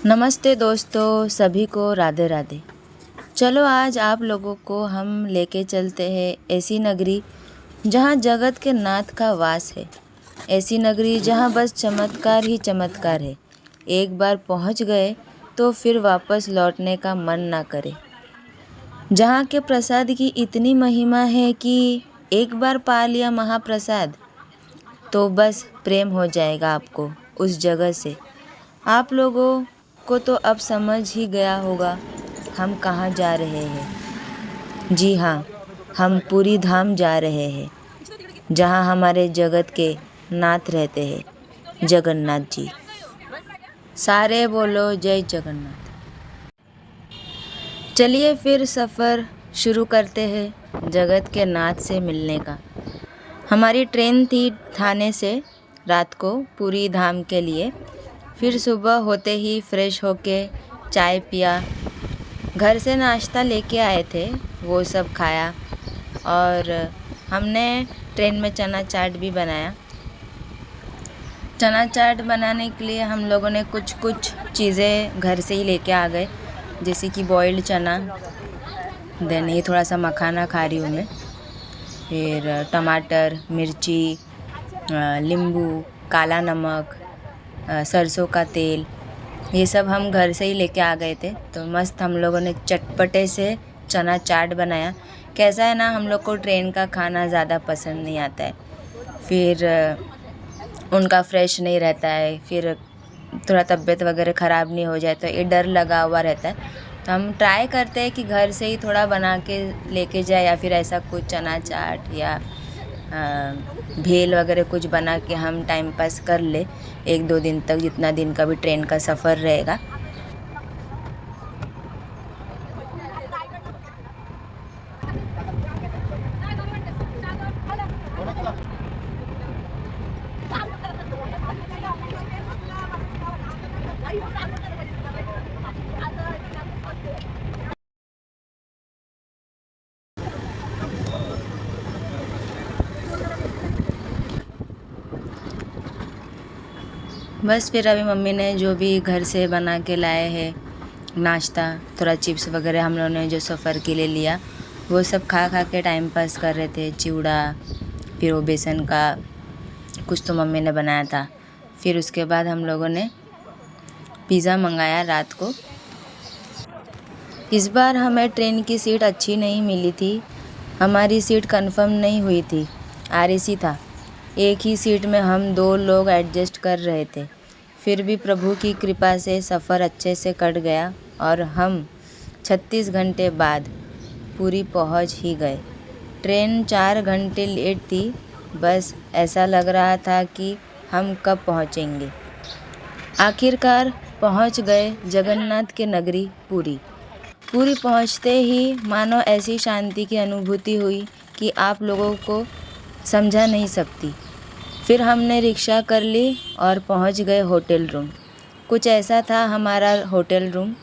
नमस्ते दोस्तों, सभी को राधे राधे। चलो आज आप लोगों को हम लेके चलते हैं ऐसी नगरी जहाँ जगत के नाथ का वास है। ऐसी नगरी जहाँ बस चमत्कार ही चमत्कार है। एक बार पहुँच गए तो फिर वापस लौटने का मन ना करे। जहाँ के प्रसाद की इतनी महिमा है कि एक बार पा लिया महाप्रसाद तो बस प्रेम हो जाएगा आपको उस जगह से। आप लोगों को तो अब समझ ही गया होगा हम कहाँ जा रहे हैं। जी हाँ, हम पूरी धाम जा रहे हैं, जहाँ हमारे जगत के नाथ रहते हैं, जगन्नाथ जी। सारे बोलो जय जगन्नाथ। चलिए फिर सफ़र शुरू करते हैं जगत के नाथ से मिलने का। हमारी ट्रेन थी थाने से रात को पूरी धाम के लिए। फिर सुबह होते ही फ्रेश होके चाय पिया, घर से नाश्ता लेके आए थे वो सब खाया और हमने ट्रेन में चना चाट भी बनाया। चना चाट बनाने के लिए हम लोगों ने कुछ चीज़ें घर से ही लेके आ गए, जैसे कि बॉइल्ड चना, देन ये थोड़ा सा मखाना खा रही हूँ मैं, फिर टमाटर, मिर्ची, नींबू, काला नमक, सरसों का तेल, ये सब हम घर से ही लेके आ गए थे। तो मस्त हम लोगों ने चटपटे से चना चाट बनाया। कैसा है ना, हम लोग को ट्रेन का खाना ज़्यादा पसंद नहीं आता है, फिर उनका फ्रेश नहीं रहता है, फिर थोड़ा तबीयत वगैरह ख़राब नहीं हो जाए तो ये डर लगा हुआ रहता है। तो हम ट्राई करते हैं कि घर से ही थोड़ा बना के लेके जाए, या फिर ऐसा कुछ चना चाट या भेल वगैरह कुछ बना के हम टाइम पास कर ले 1-2 दिन तक, जितना दिन का भी ट्रेन का सफ़र रहेगा। बस फिर अभी मम्मी ने जो भी घर से बना के लाए हैं नाश्ता, थोड़ा चिप्स वगैरह हम लोगों ने जो सफ़र के लिए लिया, वो सब खा के टाइम पास कर रहे थे। चिवड़ा, फिर वो बेसन का कुछ तो मम्मी ने बनाया था। फिर उसके बाद हम लोगों ने पिज़्ज़ा मंगाया रात को। इस बार हमें ट्रेन की सीट अच्छी नहीं मिली थी, हमारी सीट कंफर्म नहीं हुई थी, RAC था। एक ही सीट में हम 2 लोग एडजस्ट कर रहे थे। फिर भी प्रभु की कृपा से सफ़र अच्छे से कट गया और हम 36 घंटे बाद पूरी पहुंच ही गए। ट्रेन 4 घंटे लेट थी, बस ऐसा लग रहा था कि हम कब पहुंचेंगे। आखिरकार पहुंच गए जगन्नाथ के नगरी पुरी। पुरी पहुंचते ही मानो ऐसी शांति की अनुभूति हुई कि आप लोगों को समझा नहीं सकती। फिर हमने रिक्शा कर ली और पहुंच गए होटल रूम। कुछ ऐसा था हमारा होटल रूम।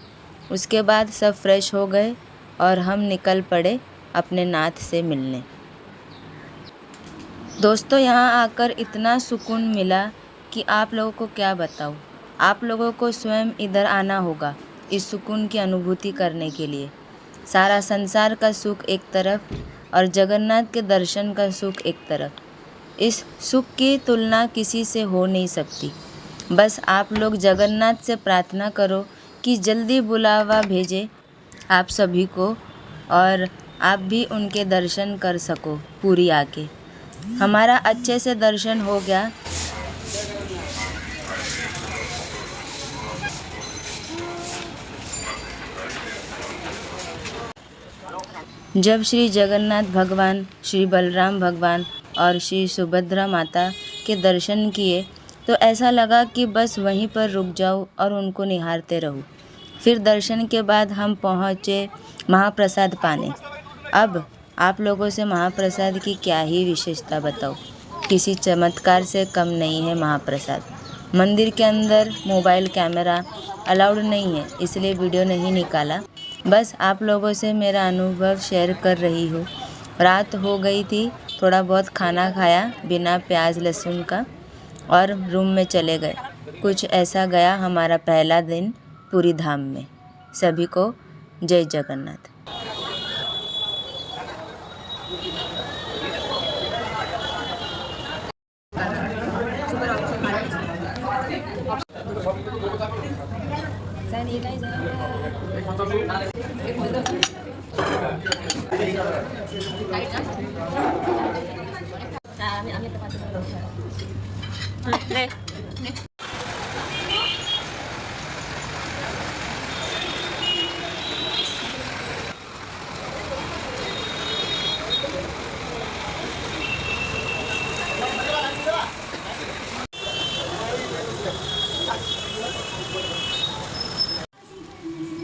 उसके बाद सब फ्रेश हो गए और हम निकल पड़े अपने नाथ से मिलने। दोस्तों, यहाँ आकर इतना सुकून मिला कि आप लोगों को क्या बताऊँ। आप लोगों को स्वयं इधर आना होगा इस सुकून की अनुभूति करने के लिए। सारा संसार का सुख एक तरफ और जगन्नाथ के दर्शन का सुख एक तरफ। इस सुख की तुलना किसी से हो नहीं सकती। बस आप लोग जगन्नाथ से प्रार्थना करो कि जल्दी बुलावा भेजे आप सभी को और आप भी उनके दर्शन कर सको पूरी आके। हमारा अच्छे से दर्शन हो गया। जब श्री जगन्नाथ भगवान, श्री बलराम भगवान और श्री सुभद्रा माता के दर्शन किए तो ऐसा लगा कि बस वहीं पर रुक जाऊं और उनको निहारते रहूं। फिर दर्शन के बाद हम पहुँचे महाप्रसाद पाने। अब आप लोगों से महाप्रसाद की क्या ही विशेषता बताऊं, किसी चमत्कार से कम नहीं है महाप्रसाद। मंदिर के अंदर मोबाइल कैमरा अलाउड नहीं है, इसलिए वीडियो नहीं निकाला। बस आप लोगों से मेरा अनुभव शेयर कर रही हूँ। रात हो गई थी, थोड़ा बहुत खाना खाया बिना प्याज लहसुन का और रूम में चले गए। कुछ ऐसा गया हमारा पहला दिन पूरी धाम में। सभी को जय जगन्नाथ।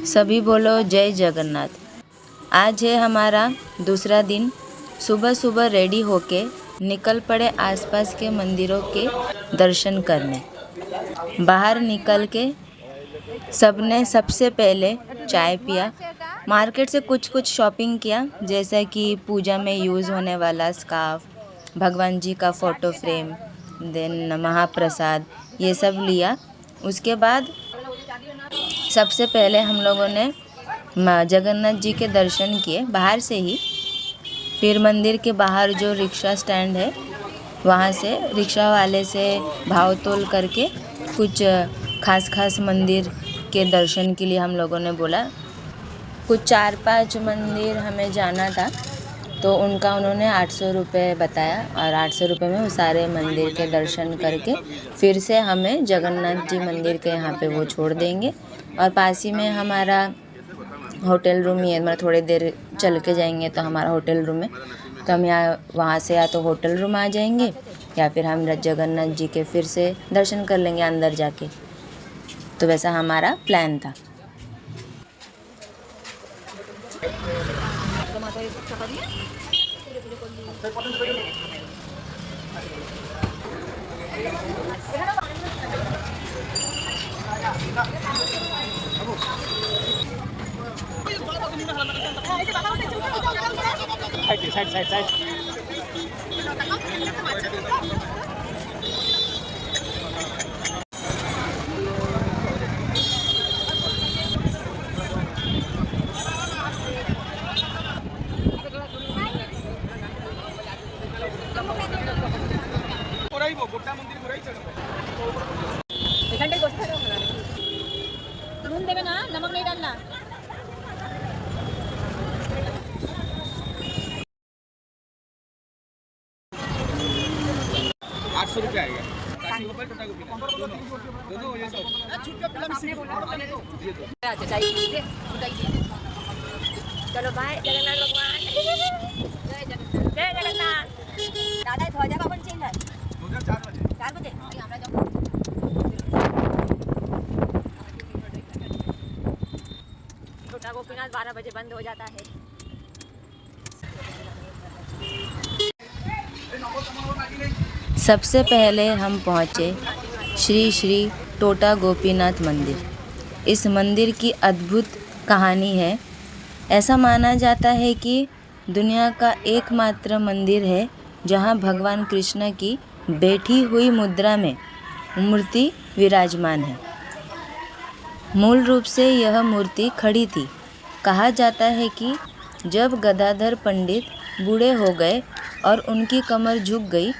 सभी बोलो जय जगन्नाथ। आज है हमारा दूसरा दिन। सुबह सुबह रेडी होके निकल पड़े आसपास के मंदिरों के दर्शन करने। बाहर निकल के सबने सबसे पहले चाय पिया, मार्केट से कुछ शॉपिंग किया, जैसा कि पूजा में यूज़ होने वाला स्कार्फ, भगवान जी का फ़ोटो फ्रेम, देन महाप्रसाद, ये सब लिया। उसके बाद सबसे पहले हम लोगों ने जगन्नाथ जी के दर्शन किए बाहर से ही। फिर मंदिर के बाहर जो रिक्शा स्टैंड है वहाँ से रिक्शा वाले से भाव तोल करके कुछ खास मंदिर के दर्शन के लिए हम लोगों ने बोला। कुछ 4-5 मंदिर हमें जाना था, तो उन्होंने 800 रुपये बताया और 800 रुपये में वो सारे मंदिर के दर्शन करके फिर से हमें जगन्नाथ जी मंदिर के यहाँ पे वो छोड़ देंगे। और पास ही में हमारा होटल रूम ही है, मतलब थोड़ी देर चल के जाएंगे तो हमारा होटल रूम है, तो हम वहाँ से या तो होटल रूम आ जाएंगे या फिर हम जगन्नाथ जी के फिर से दर्शन कर लेंगे अंदर जाके। तो वैसा हमारा प्लान था। साइड नून देवे ना, नमक नहीं डालना। ₹800 आएगा। दोनों ये सब चलो बाय जगन्नाथ भगवान। जय जगन्नाथ। दादा ध्वजा कখন चेंज है? 4 बजे। छोटा गोपीनाथ 12 बजे बंद हो जाता है। सबसे पहले हम पहुँचे श्री श्री टोटा गोपीनाथ मंदिर। इस मंदिर की अद्भुत कहानी है। ऐसा माना जाता है कि दुनिया का एकमात्र मंदिर है जहाँ भगवान कृष्ण की बैठी हुई मुद्रा में मूर्ति विराजमान है। मूल रूप से यह मूर्ति खड़ी थी। कहा जाता है कि जब गदाधर पंडित बूढ़े हो गए और उनकी कमर झुक गई,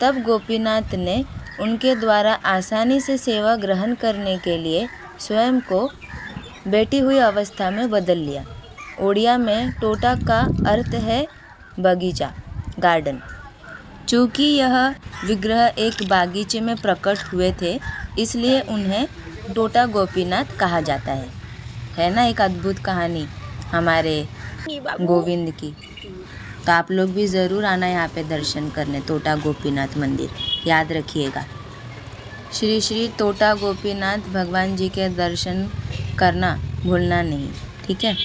तब गोपीनाथ ने उनके द्वारा आसानी से सेवा ग्रहण करने के लिए स्वयं को बैठी हुई अवस्था में बदल लिया। ओडिया में टोटा का अर्थ है बगीचा, गार्डन। चूँकि यह विग्रह एक बागीचे में प्रकट हुए थे, इसलिए उन्हें टोटा गोपीनाथ कहा जाता है ना। एक अद्भुत कहानी हमारे गोविंद की। तो आप लोग भी ज़रूर आना यहाँ पे दर्शन करने, टोटा गोपीनाथ मंदिर, याद रखिएगा। श्री श्री टोटा गोपीनाथ भगवान जी के दर्शन करना भूलना नहीं, ठीक है।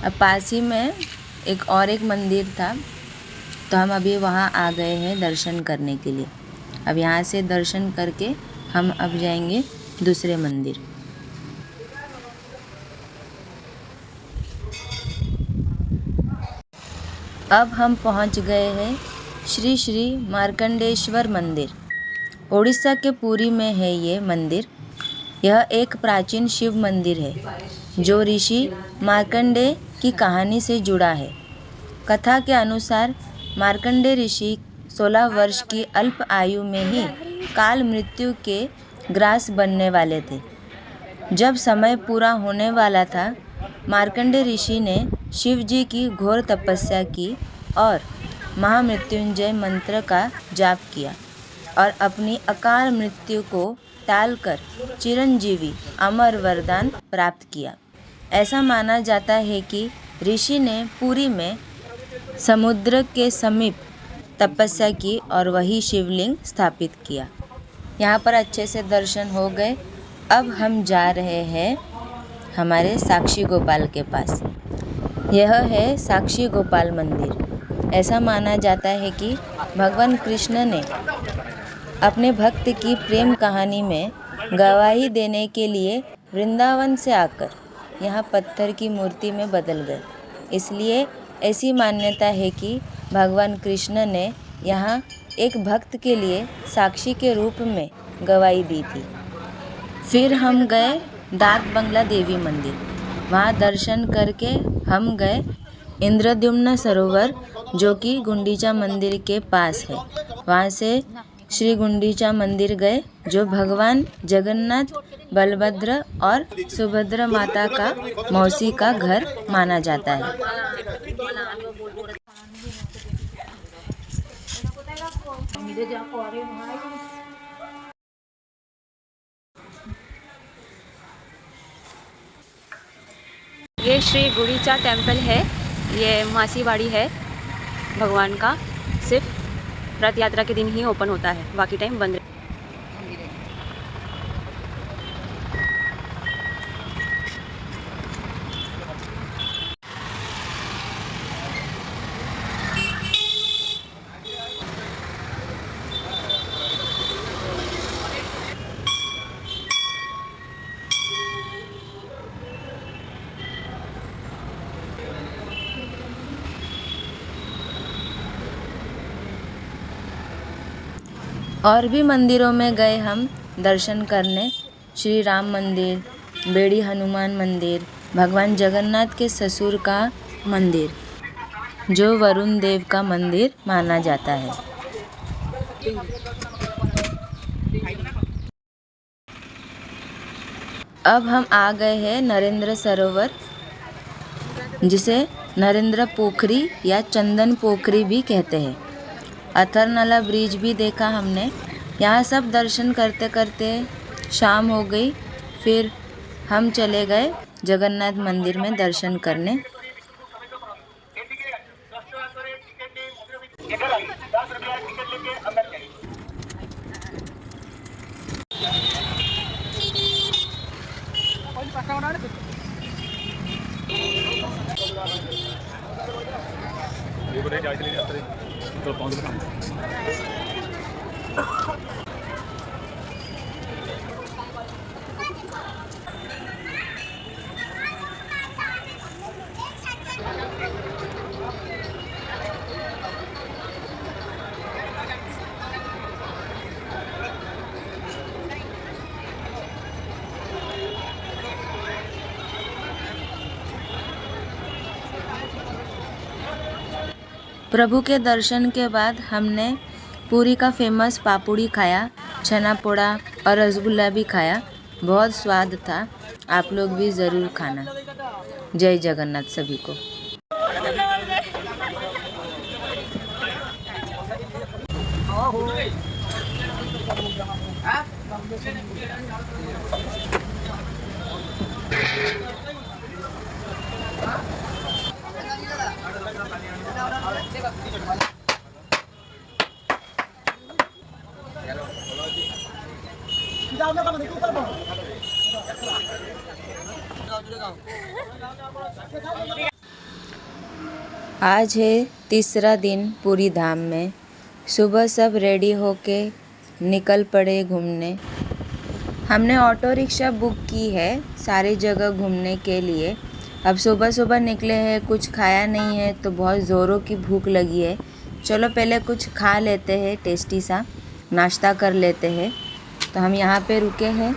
अब पास ही में एक मंदिर था, तो हम अभी वहाँ आ गए हैं दर्शन करने के लिए। अब यहाँ से दर्शन करके हम अब जाएंगे दूसरे मंदिर। अब हम पहुँच गए हैं श्री श्री मार्कंडेश्वर मंदिर। उड़ीसा के पुरी में है ये मंदिर। यह एक प्राचीन शिव मंदिर है जो ऋषि मार्कंडेय की कहानी से जुड़ा है। कथा के अनुसार मार्कंडेय ऋषि 16 वर्ष की अल्प आयु में ही काल मृत्यु के ग्रास बनने वाले थे। जब समय पूरा होने वाला था, मार्कंडेय ऋषि ने शिव जी की घोर तपस्या की और महामृत्युंजय मंत्र का जाप किया और अपनी अकाल मृत्यु को टालकर चिरंजीवी अमर वरदान प्राप्त किया। ऐसा माना जाता है कि ऋषि ने पुरी में समुद्र के समीप तपस्या की और वही शिवलिंग स्थापित किया। यहाँ पर अच्छे से दर्शन हो गए। अब हम जा रहे हैं हमारे साक्षी गोपाल के पास। यह है साक्षी गोपाल मंदिर। ऐसा माना जाता है कि भगवान कृष्ण ने अपने भक्त की प्रेम कहानी में गवाही देने के लिए वृंदावन से आकर यहाँ पत्थर की मूर्ति में बदल गए। इसलिए ऐसी मान्यता है कि भगवान कृष्ण ने यहाँ एक भक्त के लिए साक्षी के रूप में गवाही दी थी। फिर हम गए डाक बंगला देवी मंदिर। वहाँ दर्शन करके हम गए इंद्रद्युम्न सरोवर जो कि गुंडीचा मंदिर के पास है। वहाँ से श्री गुंडीचा मंदिर गए जो भगवान जगन्नाथ, बलभद्र और सुभद्रा माता का मौसी का घर माना जाता है। ये श्री गुंडीचा टेम्पल है। ये मासीवाड़ी है भगवान का। सिर्फ रथ यात्रा के दिन ही ओपन होता है, बाकी टाइम बंद। और भी मंदिरों में गए हम दर्शन करने। श्री राम मंदिर, बेड़ी हनुमान मंदिर, भगवान जगन्नाथ के ससुर का मंदिर जो वरुण देव का मंदिर माना जाता है। अब हम आ गए हैं नरेंद्र सरोवर, जिसे नरेंद्र पोखरी या चंदन पोखरी भी कहते हैं। अथरनाला ब्रिज भी देखा हमने। यहाँ सब दर्शन करते करते शाम हो गई। फिर हम चले गए जगन्नाथ मंदिर में दर्शन करने। प्रभु के दर्शन के बाद हमने पुरी का फेमस पापुड़ी खाया, छना पोड़ा और रसगुल्ला भी खाया। बहुत स्वाद था। आप लोग भी ज़रूर खाना। जय जगन्नाथ सभी को। आज है तीसरा दिन पुरी धाम में। सुबह सब रेडी होके निकल पड़े घूमने। हमने ऑटो रिक्शा बुक की है सारी जगह घूमने के लिए। अब सुबह सुबह निकले हैं, कुछ खाया नहीं है तो बहुत ज़ोरों की भूख लगी है। चलो पहले कुछ खा लेते हैं, टेस्टी सा नाश्ता कर लेते हैं। तो हम यहाँ पे रुके हैं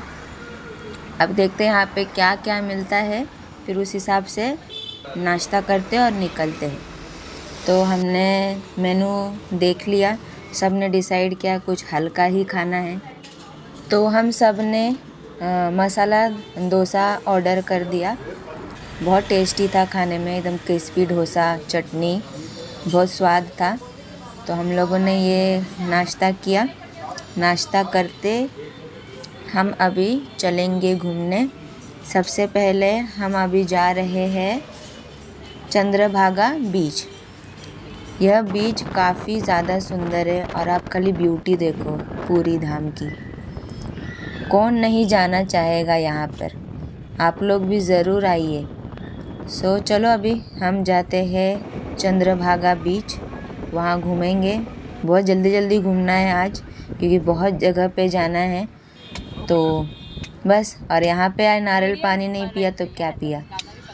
अब देखते हैं यहाँ पे क्या क्या मिलता है, फिर उस हिसाब से नाश्ता करते हैं और निकलते हैं। तो हमने मेनू देख लिया, सब ने डिसाइड किया कुछ हल्का ही खाना है। तो हम सब ने मसाला डोसा ऑर्डर कर दिया। बहुत टेस्टी था खाने में, एकदम क्रिस्पी डोसा, चटनी, बहुत स्वाद था। तो हम लोगों ने ये नाश्ता किया। नाश्ता करते हम अभी चलेंगे घूमने। सबसे पहले हम अभी जा रहे हैं चंद्रभागा बीच। यह बीच काफ़ी ज़्यादा सुंदर है और आप खाली ब्यूटी देखो पूरी धाम की। कौन नहीं जाना चाहेगा यहाँ पर, आप लोग भी ज़रूर आइए। सो चलो अभी हम जाते हैं चंद्रभागा बीच, वहाँ घूमेंगे। बहुत जल्दी जल्दी घूमना है आज क्योंकि बहुत जगह पे जाना है। तो बस, और यहाँ पे आए नारियल पानी नहीं पिया तो क्या पिया।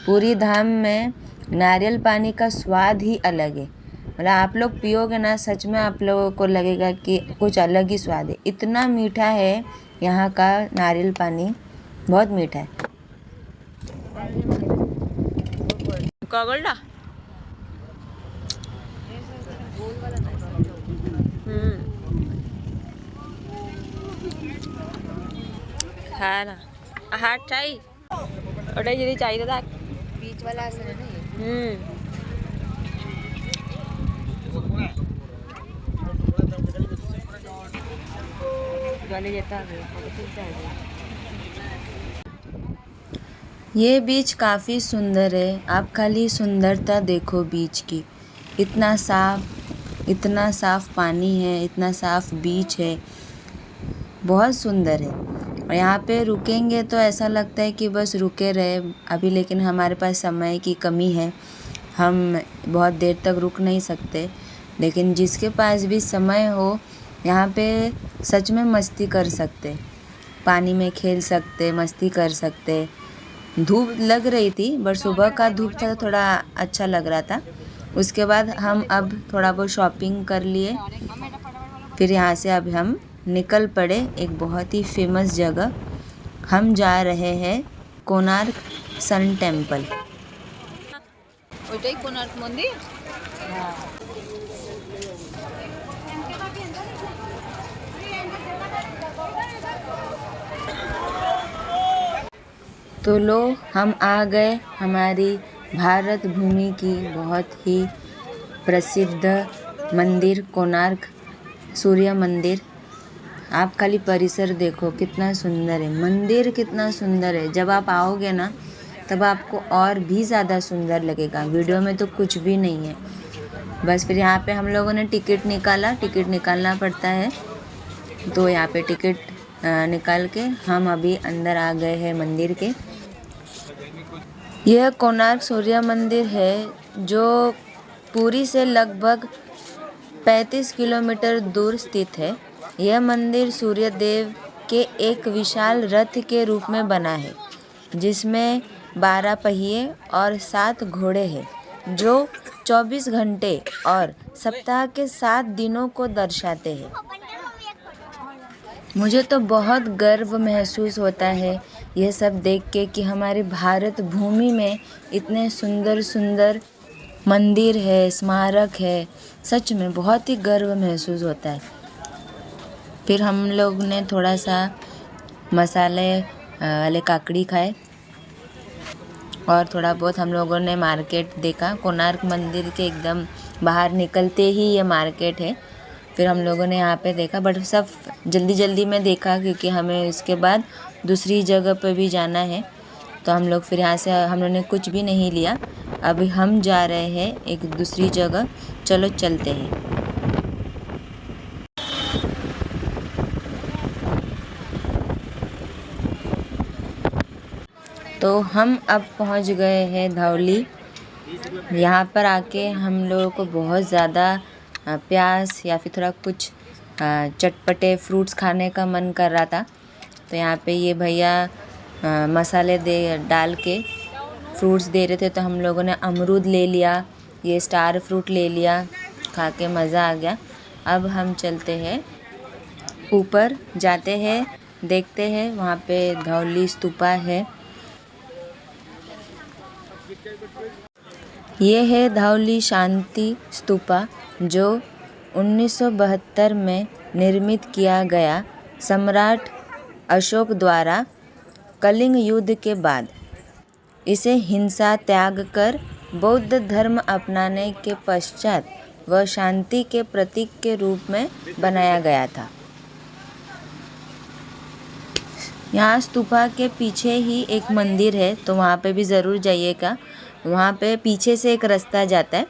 पूरी धाम में नारियल पानी का स्वाद ही अलग है। मतलब आप लोग पियोगे ना, सच में आप लोगों को लगेगा कि कुछ अलग ही स्वाद है। इतना मीठा है यहाँ का नारियल पानी, बहुत मीठा है। कागलडा হ্যাঁ না হাট চাই, ওটাই যদি চাইতে থাক बीच वाला असर है ना ये। ये बीच काफ़ी सुंदर है। आप खाली सुंदरता देखो बीच की। इतना साफ पानी है, इतना साफ बीच है, बहुत सुंदर है। और यहाँ पे रुकेंगे तो ऐसा लगता है कि बस रुके रहे अभी, लेकिन हमारे पास समय की कमी है, हम बहुत देर तक रुक नहीं सकते। लेकिन जिसके पास भी समय हो, यहाँ पे सच में मस्ती कर सकते, पानी में खेल सकते, मस्ती कर सकते। धूप लग रही थी, बट सुबह का धूप था तो थोड़ा अच्छा लग रहा था। उसके बाद हम अब थोड़ा बहुत शॉपिंग कर लिए, फिर यहाँ से अब हम निकल पड़े एक बहुत ही फेमस जगह। हम जा रहे हैं कोणार्क सन टेम्पल। ওইটাই কোণার্ক মন্দির। तो लो, हम आ गए हमारी भारत भूमि की बहुत ही प्रसिद्ध मंदिर कोणार्क सूर्य मंदिर। आप खाली परिसर देखो कितना सुंदर है, मंदिर कितना सुंदर है। जब आप आओगे ना तब आपको और भी ज़्यादा सुंदर लगेगा। वीडियो में तो कुछ भी नहीं है। बस फिर यहाँ पे हम लोगों ने टिकट निकाला, टिकट निकालना पड़ता है। तो यहाँ पे टिकट निकाल के हम अभी अंदर आ गए हैं मंदिर के। यह कोणार्क सूर्य मंदिर है जो पुरी से लगभग 35 किलोमीटर दूर स्थित है। यह मंदिर सूर्य देव के एक विशाल रथ के रूप में बना है, जिसमें 12 पहिए और 7 घोड़े हैं, जो 24 घंटे और सप्ताह के 7 दिनों को दर्शाते हैं। मुझे तो बहुत गर्व महसूस होता है यह सब देख के कि हमारे भारत भूमि में इतने सुंदर सुंदर मंदिर है, स्मारक है। सच में बहुत ही गर्व महसूस होता है। फिर हम लोग ने थोड़ा सा मसाले वाले काकड़ी खाए और थोड़ा बहुत हम लोगों ने मार्केट देखा। कोणार्क मंदिर के एकदम बाहर निकलते ही ये मार्केट है। फिर हम लोगों ने यहाँ पे देखा, बट सब जल्दी जल्दी में देखा क्योंकि हमें उसके बाद दूसरी जगह पे भी जाना है। तो हम लोग फिर यहाँ से हम लोगों ने कुछ भी नहीं लिया। अभी हम जा रहे हैं एक दूसरी जगह, चलो चलते हैं। तो हम अब पहुँच गए हैं धौली। यहाँ पर आके हम लोगों को बहुत ज़्यादा प्यास या फिर थोड़ा कुछ चटपटे फ्रूट्स खाने का मन कर रहा था। तो यहाँ पे ये भैया मसाले डाल के फ्रूट्स दे रहे थे। तो हम लोगों ने अमरूद ले लिया, ये स्टार फ्रूट ले लिया, खा के मज़ा आ गया। अब हम चलते हैं ऊपर, जाते हैं देखते हैं। वहाँ पे धौली स्तूपा है। ये है धौली शांति स्तूपा जो 1972 में निर्मित किया गया सम्राट अशोक द्वारा कलिंग युद्ध के बाद। इसे हिंसा त्याग कर बौद्ध धर्म अपनाने के पश्चात वह शांति के प्रतीक के रूप में बनाया गया था। यहाँ स्तूपा के पीछे ही एक मंदिर है, तो वहाँ पे भी ज़रूर जाइएगा। वहाँ पे पीछे से एक रास्ता जाता है,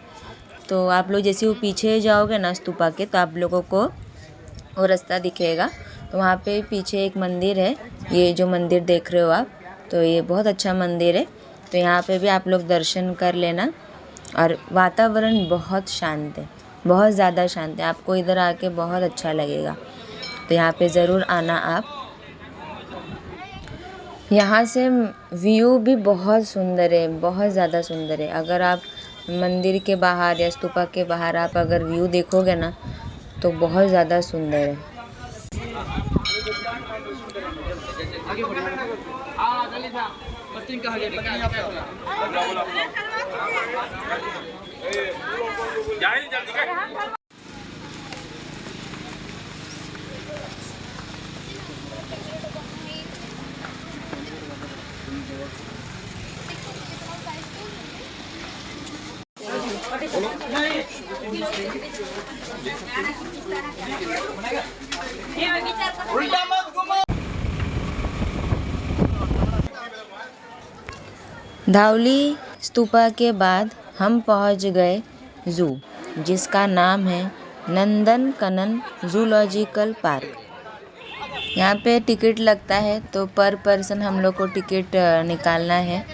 तो आप लोग जैसे वो पीछे जाओगे ना स्तूपा के, तो आप लोगों को वो रास्ता दिखेगा। तो वहाँ पे पीछे एक मंदिर है, ये जो मंदिर देख रहे हो आप, तो ये बहुत अच्छा मंदिर है। तो यहाँ पे भी आप लोग दर्शन कर लेना। और वातावरण बहुत शांत है, बहुत ज़्यादा शांत है। आपको इधर आके बहुत अच्छा लगेगा, तो यहाँ पे ज़रूर आना आप। यहाँ से व्यू भी बहुत सुंदर है, बहुत ज़्यादा सुंदर है। अगर आप मंदिर के बाहर या स्तूपा के बाहर आप अगर व्यू देखोगे ना, तो बहुत ज़्यादा सुंदर है। धौली स्तूपा के बाद हम पहुंच गए ज़ू, जिसका नाम है नंदन कानन जूलॉजिकल पार्क। यहाँ पे टिकट लगता है, तो पर पर्सन हम लोग को टिकट निकालना है।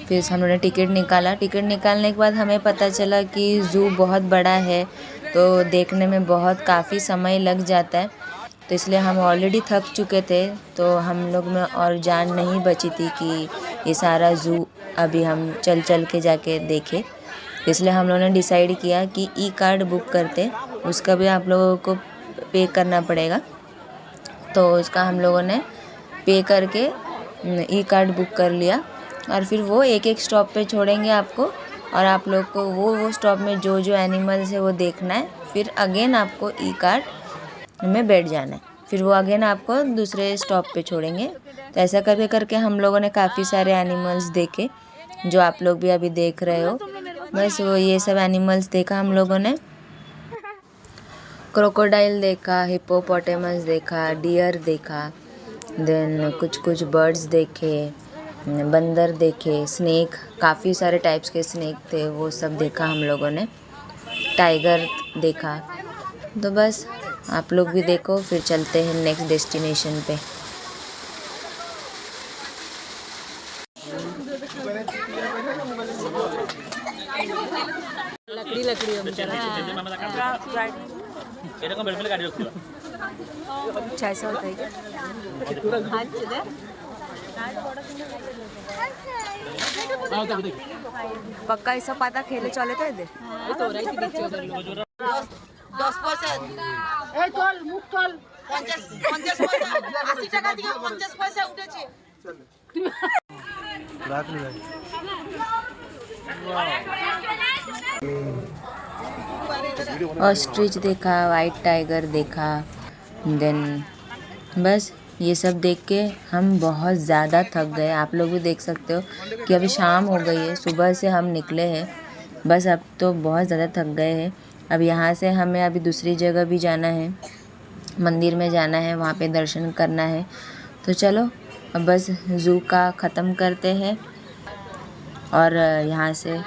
फिर हम लोगों ने टिकट निकाला। टिकट निकालने के बाद हमें पता चला कि ज़ू बहुत बड़ा है, तो देखने में काफ़ी समय लग जाता है। तो इसलिए हम ऑलरेडी थक चुके थे, तो हम लोग में और जान नहीं बची थी कि ये सारा ज़ू अभी हम चल के जाके देखें। इसलिए हम लोगों ने डिसाइड किया कि ई कार्ड बुक करते, उसका भी आप लोगों को पे करना पड़ेगा। तो उसका हम लोगों ने पे करके ई कार्ड बुक कर लिया। और फिर वो एक एक स्टॉप पे छोड़ेंगे आपको, और आप लोग को वो स्टॉप में जो जो एनिमल्स है वो देखना है। फिर अगेन आपको ई कार्ड में बैठ जाना है, फिर वो अगेन आपको दूसरे स्टॉप पे छोड़ेंगे। तो ऐसा करके करके हम लोगों ने काफ़ी सारे एनिमल्स देखे, जो आप लोग भी अभी देख रहे हो। बस वो ये सब एनिमल्स देखा हम लोगों ने। क्रोकोडाइल देखा, हिप्पोपोटेमस देखा, डियर देखा, देन कुछ बर्ड्स देखे, बंदर देखे, स्नेक, काफ़ी सारे टाइप्स के स्नेक थे, वो सब देखा हम लोगों ने। टाइगर देखा। तो बस आप लोग भी देखो, फिर चलते हैं नेक्स्ट डेस्टिनेशन पे। अच्छा ऐसा होता है पक्का ऐसा पाता खेले चले तो इधर ऑस्ट्रिच देखा, वाइट टाइगर देखा। देन बस ये सब देख के हम बहुत ज़्यादा थक गए। आप लोग भी देख सकते हो कि अभी शाम हो गई है, सुबह से हम निकले हैं, बस अब तो बहुत ज़्यादा थक गए हैं। अब यहाँ से हमें अभी दूसरी जगह भी जाना है, मंदिर में जाना है, वहाँ पे दर्शन करना है। तो चलो अब बस ज़ू का ख़त्म करते हैं और यहाँ से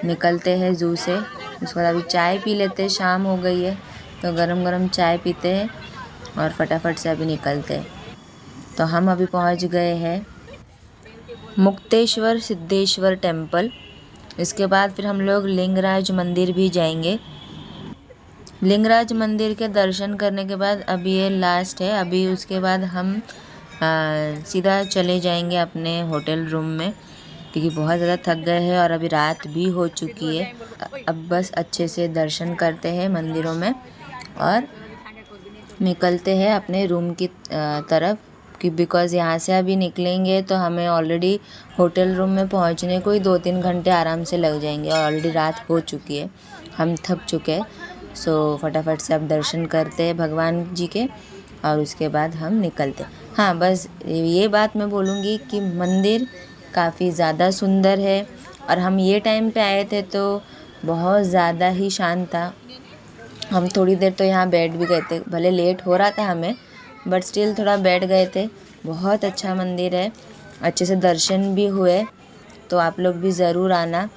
निकलते हैं ज़ू से। उसके बाद अभी चाय पी लेते हैं, शाम हो गई है, तो गरम गरम चाय पीते हैं और फटाफट से अभी निकलते हैं। तो हम अभी पहुँच गए हैं मुक्तेश्वर सिद्धेश्वर टेम्पल। इसके बाद फिर हम लोग लिंगराज मंदिर भी जाएंगे। लिंगराज मंदिर के दर्शन करने के बाद अभी ये लास्ट है, अभी उसके बाद हम सीधा चले जाएंगे अपने होटल रूम में, क्योंकि बहुत ज़्यादा थक गए हैं और अभी रात भी हो चुकी है। अब बस अच्छे से दर्शन करते हैं मंदिरों में और निकलते हैं अपने रूम की तरफ, कि बिकॉज़ यहाँ से अभी निकलेंगे तो हमें ऑलरेडी होटल रूम में पहुँचने को ही 2-3 घंटे आराम से लग जाएंगे और ऑलरेडी रात हो चुकी है, हम थक चुके हैं। सो फटाफट से अब दर्शन करते हैं भगवान जी के और उसके बाद हम निकलते। हाँ, बस ये बात मैं बोलूँगी कि मंदिर काफ़ी ज़्यादा सुंदर है और हम ये टाइम पे आए थे तो बहुत ज़्यादा ही शांत था। हम थोड़ी देर तो यहाँ बैठ भी गए थे, भले लेट हो रहा था हमें बट स्टिल थोड़ा बैठ गए थे। बहुत अच्छा मंदिर है, अच्छे से दर्शन भी हुए, तो आप लोग भी ज़रूर आना।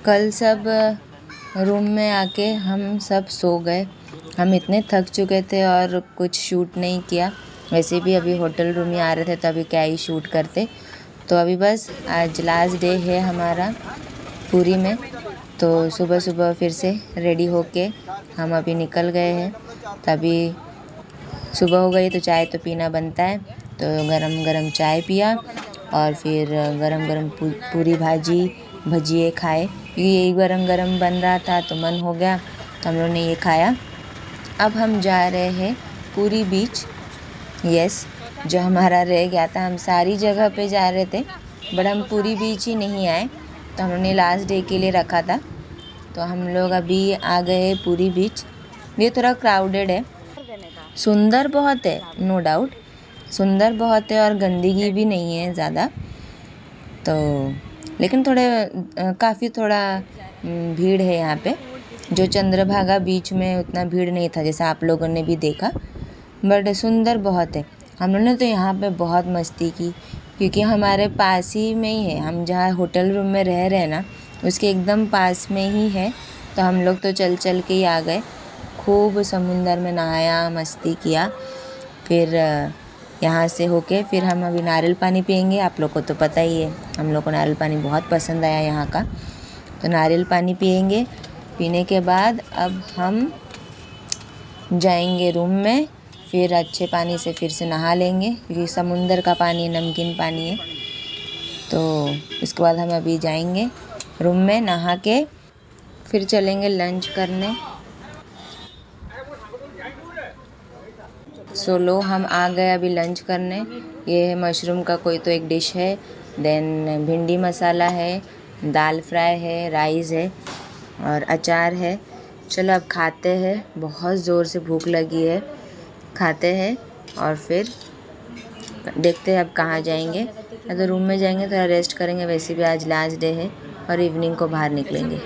कल सब रूम में आके हम सब सो गए। हम इतने थक चुके थे और कुछ शूट नहीं किया। वैसे भी अभी होटल रूम ही आ रहे थे तो अभी क्या ही शूट करते। तो अभी बस आज लास्ट डे है हमारा पुरी में, तो सुबह सुबह फिर से रेडी होके हम अभी निकल गए हैं। तभी सुबह हो गई तो चाय तो पीना बनता है, तो गरम गरम चाय पिया और फिर गरम गरम पूरी भाजी भजिए खाए, क्योंकि यही गरम गरम बन रहा था तो मन हो गया तो हम लोग ने ये खाया। अब हम जा रहे हैं पूरी बीच। यस, जो हमारा रह गया था, हम सारी जगह पे जा रहे थे बट हम पूरी बीच ही नहीं आए, तो हम लोग ने लास्ट डे के लिए रखा था। तो हम लोग अभी आ गए पूरी बीच। ये थोड़ा क्राउडेड है, सुंदर बहुत है, नो डाउट सुंदर बहुत है और गंदगी भी नहीं है ज़्यादा, तो लेकिन काफ़ी थोड़ा भीड़ है यहाँ पे। जो चंद्रभागा बीच में उतना भीड़ नहीं था जैसा आप लोगों ने भी देखा, बट सुंदर बहुत है। हम लोगों ने तो यहाँ पे बहुत मस्ती की, क्योंकि हमारे पास ही में ही है, हम जहाँ होटल रूम में रह रहे हैं ना उसके एकदम पास में ही है, तो हम लोग तो चल चल के ही आ गए। खूब समुंदर में नहाया, मस्ती किया। फिर यहाँ से होके फिर हम अभी नारियल पानी पियेंगे। आप लोग को तो पता ही है, हम लोग को नारियल पानी बहुत पसंद आया यहाँ का, तो नारियल पानी पियेंगे। पीने के बाद अब हम जाएंगे रूम में, फिर अच्छे पानी से फिर से नहा लेंगे, क्योंकि समुंदर का पानी नमकीन पानी है। तो इसके बाद हम अभी जाएंगे रूम में, नहा के फिर चलेंगे लंच करने। लो हम आ गए अभी लंच करने। ये है मशरूम का कोई तो एक डिश है, देन भिंडी मसाला है, दाल फ्राई है, राइस है और अचार है। चलो अब खाते हैं, बहुत ज़ोर से भूख लगी है, खाते हैं और फिर देखते हैं अब कहाँ जाएंगे। या तो रूम में जाएंगे, थोड़ा रेस्ट करेंगे, वैसे भी आज लास्ट डे है और इवनिंग को बाहर निकलेंगे।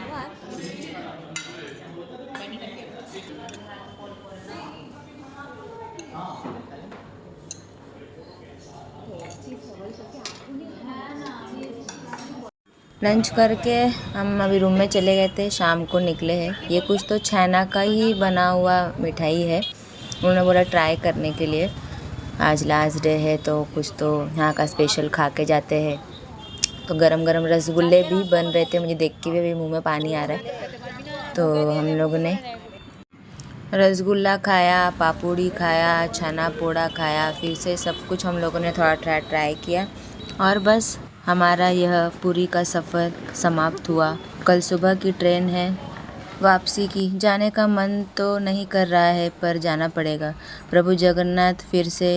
लंच करके हम अभी रूम में चले गए थे, शाम को निकले हैं। ये कुछ तो छैना का ही बना हुआ मिठाई है, उन्होंने बोला ट्राई करने के लिए। आज लास्ट डे है तो कुछ तो यहाँ का स्पेशल खा के जाते हैं। तो गरम गरम रसगुल्ले भी बन रहे थे, मुझे देख के भी मुंह में पानी आ रहा है। तो हम लोग ने रसगुल्ला खाया, पापड़ी खाया, छना पोड़ा खाया, फिर से सब कुछ हम लोगों ने थोड़ा ट्राई किया और बस हमारा यह पुरी का सफ़र समाप्त हुआ। कल सुबह की ट्रेन है वापसी की। जाने का मन तो नहीं कर रहा है पर जाना पड़ेगा। प्रभु जगन्नाथ फिर से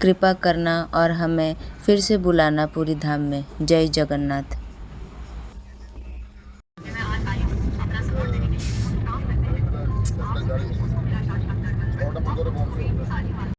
कृपा करना और हमें फिर से बुलाना पूरी धाम में। जय जगन्नाथ।